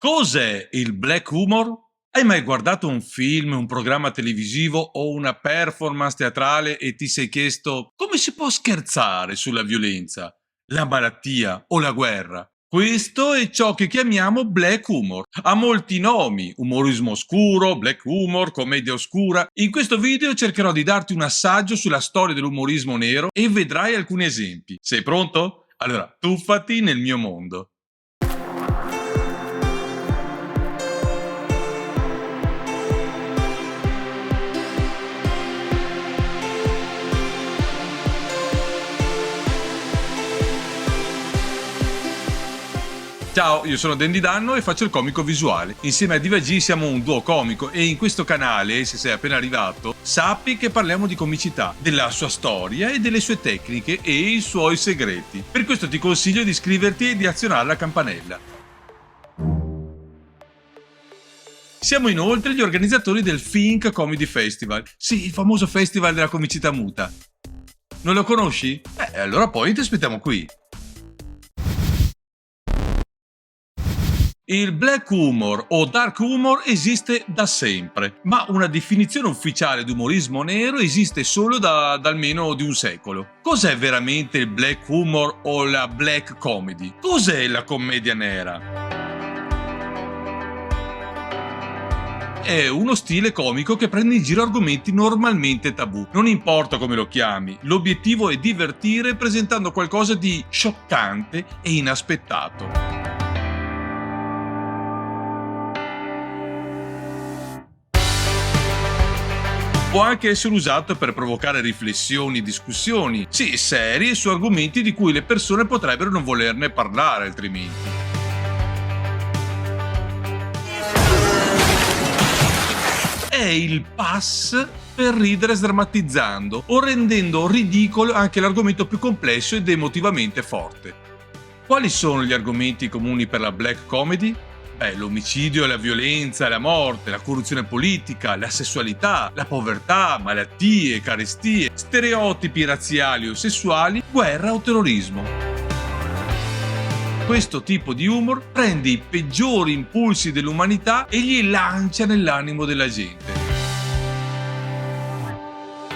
Cos'è il black humor? Hai mai guardato un film, un programma televisivo o una performance teatrale e ti sei chiesto come si può scherzare sulla violenza, la malattia o la guerra? Questo è ciò che chiamiamo black humor. Ha molti nomi: umorismo oscuro, black humor, commedia oscura. In questo video cercherò di darti un assaggio sulla storia dell'umorismo nero e vedrai alcuni esempi. Sei pronto? Allora, tuffati nel mio mondo. Ciao, io sono Dandy Danno e faccio il comico visuale. Insieme a Diva G siamo un duo comico e in questo canale, se sei appena arrivato, sappi che parliamo di comicità, della sua storia e delle sue tecniche e i suoi segreti. Per questo ti consiglio di iscriverti e di azionare la campanella. Siamo inoltre gli organizzatori del Think Comedy Festival, sì, il famoso festival della comicità muta. Non lo conosci? Allora poi ti aspettiamo qui. Il black humor o dark humor esiste da sempre, ma una definizione ufficiale di umorismo nero esiste solo da almeno di un secolo. Cos'è veramente il black humor o la black comedy? Cos'è la commedia nera? È uno stile comico che prende in giro argomenti normalmente tabù. Non importa come lo chiami, l'obiettivo è divertire presentando qualcosa di scioccante e inaspettato. Può anche essere usato per provocare riflessioni e discussioni, sì, serie su argomenti di cui le persone potrebbero non volerne parlare altrimenti. È il pass per ridere sdrammatizzando o rendendo ridicolo anche l'argomento più complesso ed emotivamente forte. Quali sono gli argomenti comuni per la black comedy? L'omicidio e la violenza, la morte, la corruzione politica, la sessualità, la povertà, malattie, carestie, stereotipi razziali o sessuali, guerra o terrorismo. Questo tipo di humor prende i peggiori impulsi dell'umanità e li lancia nell'animo della gente.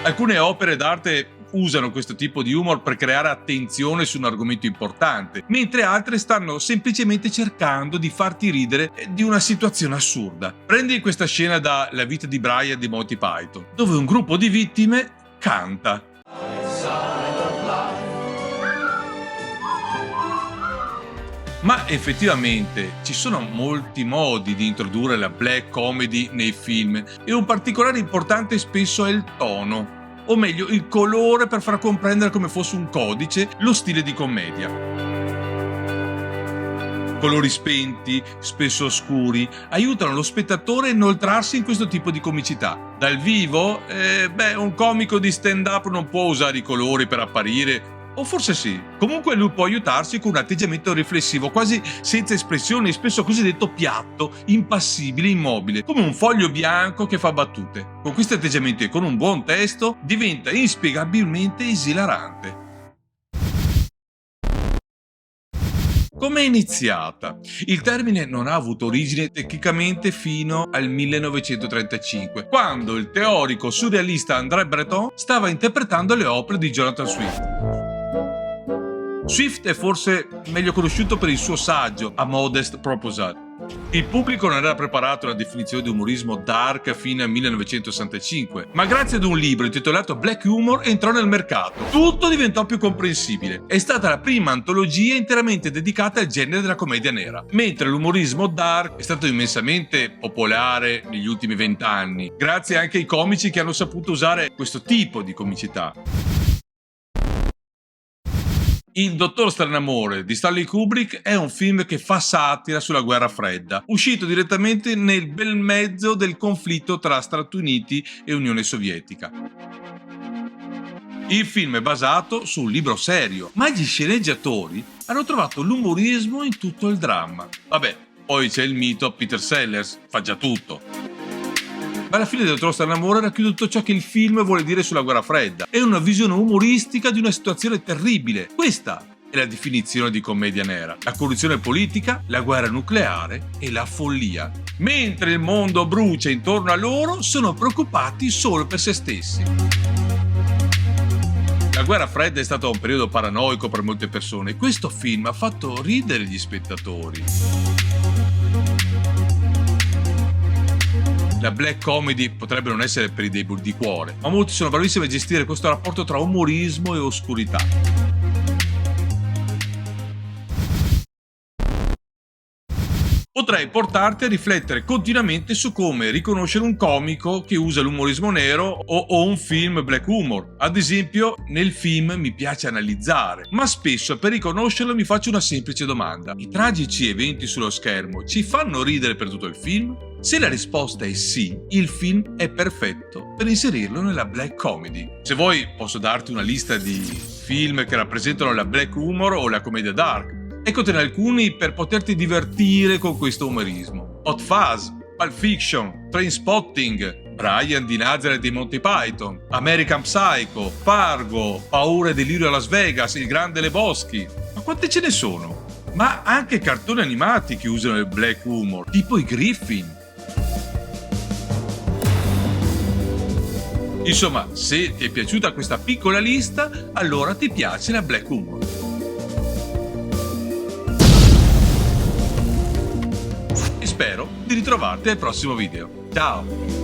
Alcune opere d'arte usano questo tipo di humor per creare attenzione su un argomento importante, mentre altre stanno semplicemente cercando di farti ridere di una situazione assurda. Prendi questa scena da La vita di Brian di Monty Python, dove un gruppo di vittime canta. Ma effettivamente ci sono molti modi di introdurre la black comedy nei film e un particolare importante spesso è il tono, o meglio il colore, per far comprendere come fosse un codice lo stile di commedia. Colori spenti, spesso oscuri, aiutano lo spettatore a inoltrarsi in questo tipo di comicità. Dal vivo, un comico di stand-up non può usare i colori per apparire, o forse sì. Comunque lui può aiutarsi con un atteggiamento riflessivo, quasi senza espressioni, spesso cosiddetto piatto, impassibile, immobile, come un foglio bianco che fa battute. Con questi atteggiamenti e con un buon testo diventa inspiegabilmente esilarante. Come è iniziata? Il termine non ha avuto origine tecnicamente fino al 1935, quando il teorico surrealista André Breton stava interpretando le opere di Jonathan Swift. Swift è forse meglio conosciuto per il suo saggio A Modest Proposal. Il pubblico non era preparato alla definizione di umorismo dark fino al 1965, ma grazie ad un libro intitolato Black Humor entrò nel mercato. Tutto diventò più comprensibile. È stata la prima antologia interamente dedicata al genere della commedia nera, mentre l'umorismo dark è stato immensamente popolare negli ultimi 20 anni, grazie anche ai comici che hanno saputo usare questo tipo di comicità. Il Dottor Stranamore di Stanley Kubrick è un film che fa satira sulla guerra fredda, uscito direttamente nel bel mezzo del conflitto tra Stati Uniti e Unione Sovietica. Il film è basato su un libro serio, ma gli sceneggiatori hanno trovato l'umorismo in tutto il dramma. Poi c'è il mito Peter Sellers, fa già tutto. Ma alla fine del Dottor Stranamore racchiude tutto ciò che il film vuole dire sulla guerra fredda. È una visione umoristica di una situazione terribile. Questa è la definizione di commedia nera. La corruzione politica, la guerra nucleare e la follia. Mentre il mondo brucia intorno a loro, sono preoccupati solo per se stessi. La guerra fredda è stato un periodo paranoico per molte persone e questo film ha fatto ridere gli spettatori. La black comedy potrebbe non essere per i deboli di cuore, ma molti sono bravissimi a gestire questo rapporto tra umorismo e oscurità. Potrei portarti a riflettere continuamente su come riconoscere un comico che usa l'umorismo nero o un film black humor. Ad esempio, nel film mi piace analizzare, ma spesso per riconoscerlo mi faccio una semplice domanda. I tragici eventi sullo schermo ci fanno ridere per tutto il film? Se la risposta è sì, il film è perfetto per inserirlo nella black comedy. Se vuoi posso darti una lista di film che rappresentano la black humor o la commedia dark. Eccotene alcuni per poterti divertire con questo umorismo. Hot Fuzz, Pulp Fiction, Trainspotting, Brian di Nazareth dei Monty Python, American Psycho, Fargo, Paura e delirio a Las Vegas, Il Grande Lebowski. Ma quante ce ne sono? Ma anche cartoni animati che usano il black humor, tipo i Griffin. Insomma, se ti è piaciuta questa piccola lista, allora ti piace la black humor. Spero di ritrovarti al prossimo video. Ciao!